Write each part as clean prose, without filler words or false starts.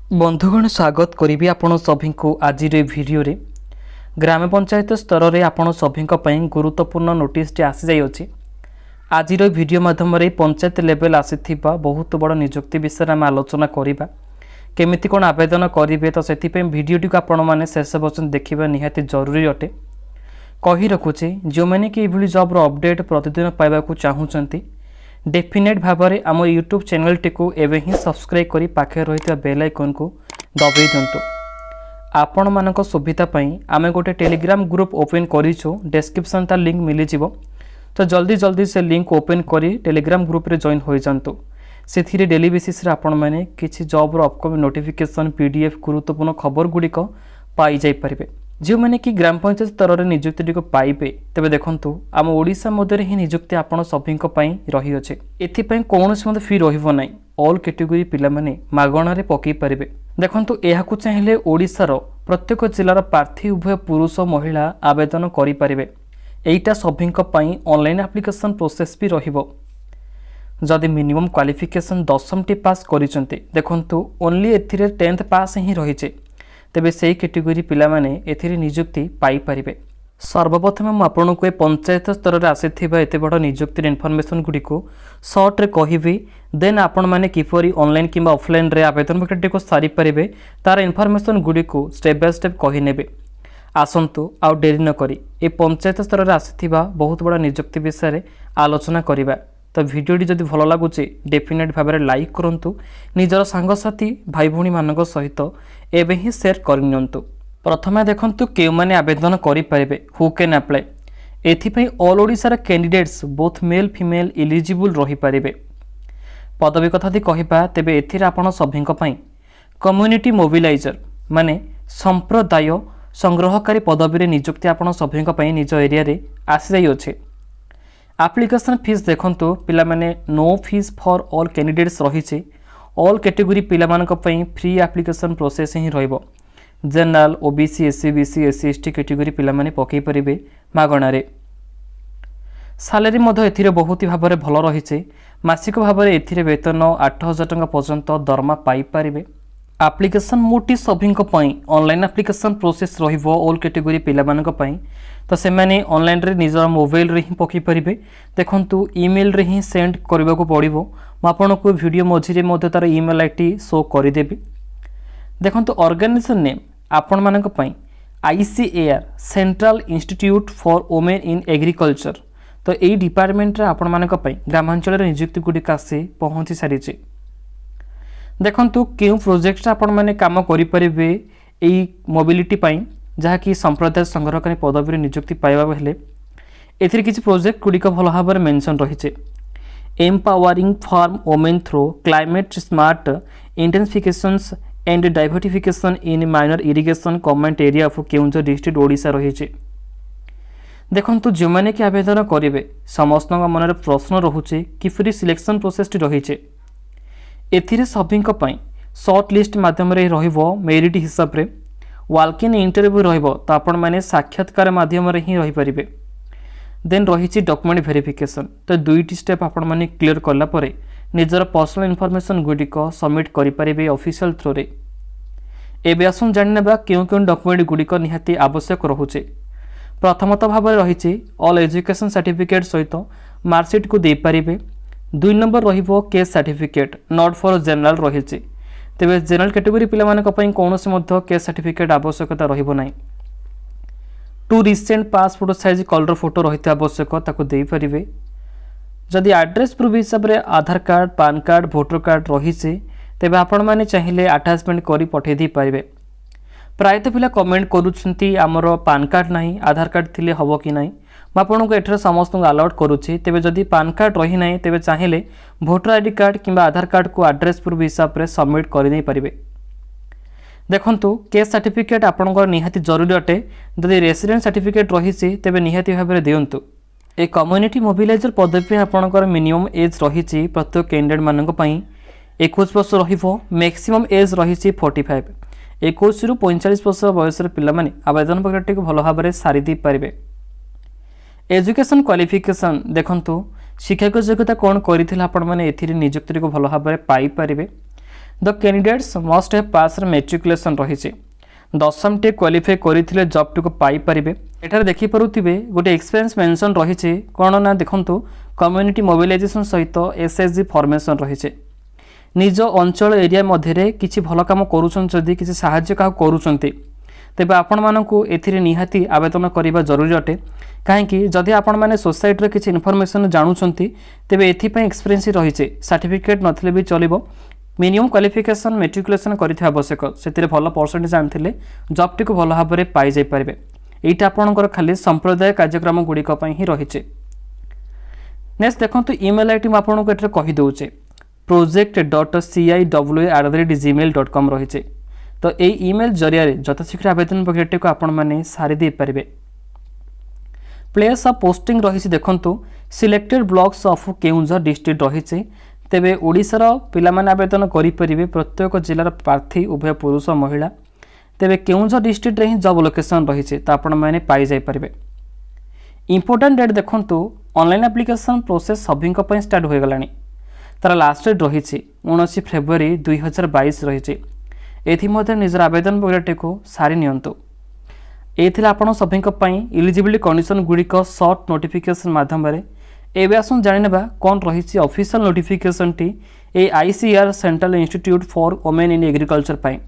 बंधुगण स्वागत करी आपण सभी को आज भिडियो रे ग्राम पंचायत स्तर में आपण सभी गुरुत्वपूर्ण नोटिस आसी जाइए। आज भिडियो माध्यम पंचायत लेवल आसी बहुत बड़ निजुक्ति विषय में आलोचना करवा केमिति कौन आवेदन करेंगे। तो से भिडियो को आपण मैंने शेष पर्यटन देखा निहाती जरूरी अटे। कही रखुचे जो मैंने कि ये जॉब अपडेट प्रतिदिन पाइबा चाहूँगी डेफिनेट भाव में आम यूट्यूब चैनल टी एवं ही सब्सक्राइब करी पाखे रही बेल आइकन को दबाई दिंतु। आपण मानक सुविधापी आम गोटे टेलीग्राम ग्रुप ओपन करूँ, डिस्क्रिप्शन तार लिंक मिल जाव। तो जल्दी जल्दी से लिंक ओपन करी टेलीग्राम ग्रुप रे जॉइन हो जातु। से डेली बेसिस रे आपण मैंने किसी जॉब अपकमिंग नोटिफिकेशन पीडीएफ गुरुत्वपूर्ण खबर गुड़िक पाई जाई परिबे। जो मैंने कि ग्राम पंचायत स्तर में निजुक्ति पाइबे तेज देखु आम ओडिशा मध्य ही निजुक्ति आपण सभी रही अच्छे। एथिपाई कौन फी रही ऑल कैटेगरी पिला माने मागणार पकई पारे। देखु यह चाहिए ओडिशार प्रत्येक जिलार प्रार्थी उभय पुरुष महिला आवेदन करें। एटा सभी ऑनलाइन एप्लिकेशन प्रोसेस भी रहिबो। जदि मिनिमम क्वालिफिकेशन 10टी टी पास करिसेंते देखु ओनली एथिरे 10th पास ही रही तेबे से कैटेगरी पिला माने एथिरे निजुक्ति पाई परिबे। सर्वप्रथम मुझे को पंचायत स्तर में आसीथिबा एते बड़ निजुक्ति इनफॉरमेशन गुडी को शॉर्ट रे कहिबी। देन आपण माने किपरि ऑनलाइन किंबा ऑफलाइन रे आवेदन प्रक्रिया को सारी परिबे तार इनफॉरमेशन गुडी को स्टेप बाय स्टेप कहि नेबे। आसंतु आउ डेरी न करी ए पंचायत स्तर में आसीथिबा बहुत बड़ा निजुक्ति विषय रे आलोचना करिबा। तो वीडियोटी जदि भल लगुचे डेफिनेट भाव में लाइक करूँ, निजर सांगसाथी भाई भौणी मानक सहित एवं ही शेयर करनियंतु। प्रथमे देखंतु के माने आवेदन करें, हु कैन अप्लाई। एथिपाई ऑल ओडिशार candidates both male female eligible रही पारिबे। पदवी कथा दी कहिबा तेबे एथिरे आपण सभी कम्युनिटी मोबिलाइजर माने संप्रदाय संग्रहकारी पदवी रे नियुक्ति आपण सभी निज एरिया रे आसी जाई अछि। एप्लिकेशन फीस देखंतु पिला माने no fees for all candidates रही। ऑल कैटेगरी पिला मानक पई फ्री एप्लिकेशन प्रोसेस ही रहिबो। General OBC SC BC SC ST category पिला माने पकई परिबे मागणारे। सैलरी मध्य एथिरे बहुत ही भाव में भल रही। मासिक भाव में एथिरे वेतन 8,000 टंका पर्यंत दरमा पाई परिबे। एप्लिकेशन मोटी सभी ऑनलाइन एप्लिकेशन प्रोसेस रहिबो ऑल कैटेगरी पिला मानक पई। तो से मैंने ऑनलाइन रे निजर मोबाइल रे ही पकई पारिबे। देखंतु ईमेल रे ही सेंड करबा को पड़िबो। म आपनको वीडियो मझिरे मध्य तार ईमेल आईडी शो कर देबी। देखंतु ऑर्गेनाइजेशन नेम आपण मानक पई ICAR central institute for women in agriculture. तो यही डिपार्टमेंट रे आपण मानक पई ग्रामांचल नियुक्ति गुडिक आसी पहुंची सारिছে। देखंतु केउ प्रोजेक्ट आपण माने काम करि परिबे एई मोबिलिटी पई जहाँकि संप्रदाय संग्रहकारी पदवी नियुक्ति पाइबा हेले एथिरे किछि प्रोजेक्ट गुडिक भल भाव में मेंशन रही। Empowering farm women through climate smart intensifications and diversification in minor irrigation government area of Keonjhar district Odisha रही। देखंतु जो माने कि आवेदन करेंगे समस्त मन प्रश्न रोचे किपरि सिलेक्शन प्रोसेस रही। एथिरे सभी शॉर्ट लिस्ट मध्यम रहिबो मेरिट हिसाब रे। वाल्क इन इंटरव्यू रहिबो तो आपण माने साक्षात्कार माध्यम रे ही रही परिबे। देन रही डॉक्यूमेंट वेरिफिकेशन। तो दुईटी स्टेप आपण माने क्लियर करला परे निजर पर्सनल इनफॉरमेशन गुडिक सबमिट करि परिबे ऑफिशियल थ्रू रे। एबे आसुन जानिनेबा केउ डॉक्यूमेंट गुडिक निहाती आवश्यक रहुचे। प्रथमत भाव में रही ऑल एजुकेशन सर्टिफिकेट सहित मार्कशीट को दे पारिबे। 2 नंबर रहिबो case certificate not for general रही। तेबे जनरल कैटेगरी पिला मानक पई कोनोसी मध्य केस सर्टिफिकेट आवश्यकता रहिबो नाही। 2 recent passport size colour photo रहित आवश्यक ताको देई परिबे। जदि एड्रेस प्रूफ हिसाब रे Aadhaar card PAN card voter card रही तेबे आपण माने चाहिए अटैचमेंट करी पठे दी पारिबे। प्रायतः पिला कमेंट करूछंती हमर पान कार्ड नाही आधार कार्ड थिले हबो कि नाही। मैं आपको एठर समस्त अलाउड करुच्ची। तेबे जदि पान कार्ड रही ना तेबे चाहिए भोटर आईडी कार्ड किंबा आधार कार्ड को एड्रेस प्रूफ हिसाब से सबमिट करदे पारिबे। देखंतु केस सर्टिफिकेट आपनकर निहाती जरूरी अटे। जदि रेसिडेंट सर्टिफिकेट रही तेबे निहाती भाव में दियंतु। ए कम्युनिटी मोबिलाइजर पदवी आपनकर मिनिमम एज रही प्रत्येक कैंडिडेट मानक पई 21 वर्ष रहिबो। मैक्सिमम एज रही 45। 21 रु 45 वर्ष बयस पिला माने आवेदन प्रक्रिया को भल भाव में सारी दी पारिबे। एजुकेशन क्वालिफिकेशन देखंतु शिक्षागत योग्यता कौन करथिला आपण माने एथिरे नियुक्ति को भल भाव में पाई परिबे। The candidates must have pass matriculation रही दशम टे क्वालिफाई करते जॉब टी को पाई पारे। एठार देखि परुथिबे गोटे एक्सपीरियंस मेंशन रही कौन ना देखंतु कम्युनिटी मोबिलाइजेशन सहित एसएचजी फॉर्मेशन रही निज अंचल एरिया मध्य किसी भल कम करुँच किसी साहाय्य क्या करुँच तेज आपण मानक ए निहाती आवेदन करने जरूरी अटे कहीं जदि आपण मैंने सोसाइटी किसी इनफॉरमेशन जानूंट तेज एपाई एक्सपीरियंस रही सर्टिफिकेट नथिले भी चलो मिनिमम क्वालिफिकेशन मैट्रिकुलेसन करते आवश्यक से भल परसेंटेज आनी जॉब टी को भल भाव में पाई जाई पारे। यहाँ आपंकर खाली संप्रदाय कार्यक्रम गुड़िक ही रही। नेक्स्ट देखो ईमेल आईडी मुझे ये कहीदे project.ciwa@gmail.com रही तो ये ईमेल जरिया यथाशीघ्र आवेदन प्रक्रिया को आपण मैंने सारी पारे। प्लेस ऑफ पोस्टिंग रही देखो selected blocks of Keonjhar district रही तेबे ओडिशार पिला माने आवेदन करें प्रत्येक जिलार प्रार्थी उभय पुरुष और महिला तेबे केउंझर डिस्ट्रिक्ट रे ही जॉब लोकेशन रही तो आपण मैंने पाई जाई पारे। इंपोर्टेंट डेट देखो ऑनलाइन एप्लिकेशन प्रोसेस सभी स्टार्ट हो गलानी तार लास्ट डेट रही 19 फेब्रुआरी 2022 रही एमध्य निजर आवेदन प्रक्रिया को सारी नियंतु। ये आपण सभी इलिजिबिलिटी कंडीशन गुड़िक सर्ट नोटिफिकेशन मध्यम एवं आसन जाना कौन रही ऑफिशियल नोटिफिकेशन टी ए ICAR central institute for women in agriculture पाई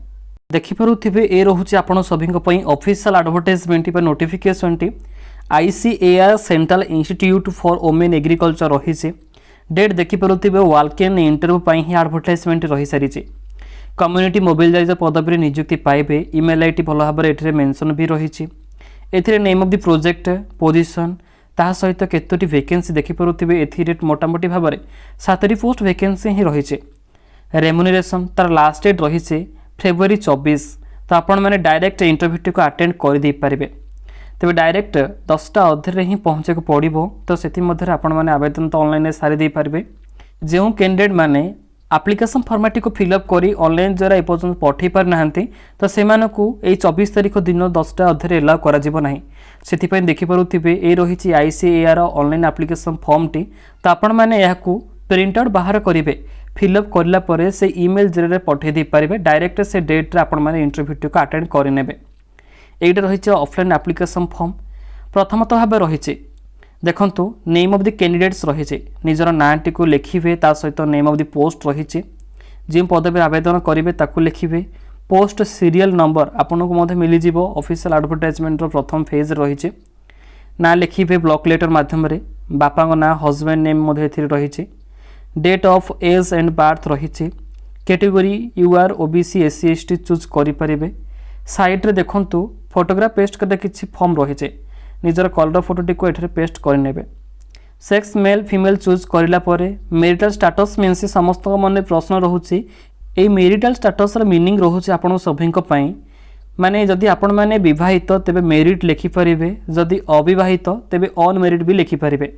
देखिपे ए रोचे आपण सभी ऑफिशियल एडवर्टाइजमेंट नोटिफिकेशन टी ICAR central institute for women agriculture रही डेट देखिपे वाल्केन इंटरव्यू पर ही एडवर्टाइजमेंट रही सारी कम्युनिटी मोबिलाइजर पदवी नियुक्ति पाइबे। ईमेल आईडी भल भाव में मेंशन भी रही ए name of the project position ता सहित केतोटी वैकेंसी देखिपे ए मोटामोटी भाव में 7टी पोस्ट वैकेंसी ही रही। रेम्युनरेशन तार लास्ट डेट रही फेब्रुआरी 24 तो आपण मैंने डायरेक्ट इंटरव्यू को अटेंड कर दे पारे तेज डायरेक्ट 10टा अधे ही पहुँचे को पड़ो तो से आपण मैंने आवेदन तो ऑनलाइन सारी दे पारे। जो कैंडिडेट माने एप्लिकेशन फॉर्मेट को फिलअप करी ऑनलाइन द्वारा एपर्यंत पठे पार ना तो से 24 तारीख दिन 10टा अधे एलाउ करा से देखिपे ये रही ICAR online application form T तो आपण मैंने यहाँ प्रिंट आउट बाहर करेंगे फिलअप करापर से ईमेल जरिए पठे दे पारे डायरेक्ट से डेट रे आपण मैंने इंटरव्यू को अटेंड करेंगे। ये रही ऑफलाइन एप्लिकेशन फॉर्म प्रथमत भाव रही देखंतु नेम ऑफ द कैंडिडेट्स रही निजर नाटी को लिखिए सहित नेम ऑफ द पोस्ट रही जो पदवी आवेदन करेंगे ताकू लिखिए पोस्ट सीरियल नंबर आपन को मिलज ऑफिशियल एडवर्टाइजमेंट प्रथम फेज रही ना लिखिए ब्लॉक लेटर मध्यम बापा ना हजबैंड नेम रही date of age and birth रही category UR OBC SC ST choose करें। साइड रे देखंतु फोटोग्राफ पेस्ट करते किसी फॉर्म रही निजर कलर फोटोटी को एठरे पेस्ट करने। सेक्स मेल फीमेल चूज करापर मेरिटल स्टेटस मीन्स समस्त मन प्रश्न रोचे ये मेरिटल स्टेटस मीनिंग रोचे आपण सभी माने जदि आपण माने विवाहित तेबे मेरिट लिखिपारे जदि अविवाहित तेबे अनमेरिट भी लिखिपारे।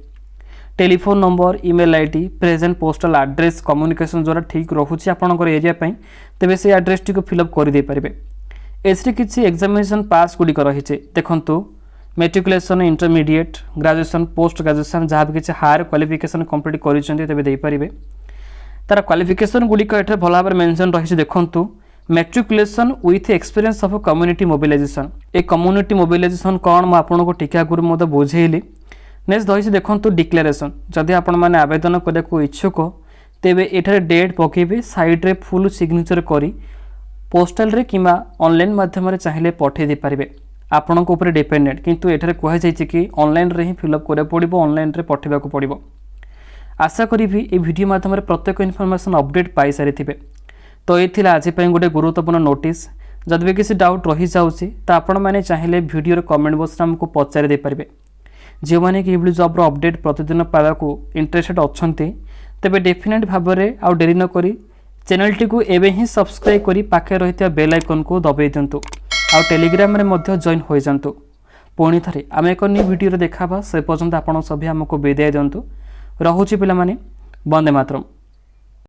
Telephone number email ID present postal address communication द्वारा ठीक रोचे आपणकर एरिया तेबे से एड्रेस टी को फिलअप कर दे पारे। एसरे किसी एग्जामिनेशन पास गुड़िक रही देखंतु मैट्रिकुलेसन इंटरमीडिएट ग्रेजुएशन पोस्ट ग्रेजुएशन जहाँ भी किसी हायर क्वालिफिकेशन कंप्लीट करें तार क्वालिफिकेशन गुड़िक ये भल भाव में मेंशन रही देखंतु matriculation with experience of community mobilisation ए कम्युनिटी मोबिलाइजेशन कौन मैं आपको टीके आगुरी बुझेली। नेक्स्ट रही देखंतु डिक्लेरेशन जदि आपण मैंने आवेदन करने को इच्छुक तेबे एठारे डेट पकेबे साइड रे फुल सिग्नेचर करी पोस्टल रे किमा ऑनलाइन माध्यम चाहिए पठे दे पारे आपण ऊपर डिपेंडेंट किंतु एठारे कहुई कि ऑनलाइन रे ही फिलअप करा पड़ो ऑनलाइन रे पठेबा को पड़ो। आशा करी ये वीडियो माध्यम प्रत्येक इनफॉरमेशन अपडेट पाई सारी तो ये आज गोटे गुरुत्वपूर्ण नोटिस जब भी किसी डाउट रही जाऊँगी तो आपण मैंने चाहिए वीडियो कमेंट बॉक्स आमको पचारि दे पारे। जो मैंने कि जॉब अपडेट प्रतिदिन पावा को इंटरेस्टेड अच्छा तेरे डेफिनेट भाव में आउ डेरी न करी चैनल टी को एवं ही सब्सक्राइब करी पाखे रही बेल आइकन को दबाई दिंतु आउ टेलीग्राम रे मध्य जॉइन हो जातु। पुणी थे आम एक न्यू वीडियो देखा से पर्यंत आपड़ सभी आमको विदाय दिंतु। रहुछि पिला माने वंदे मातरम।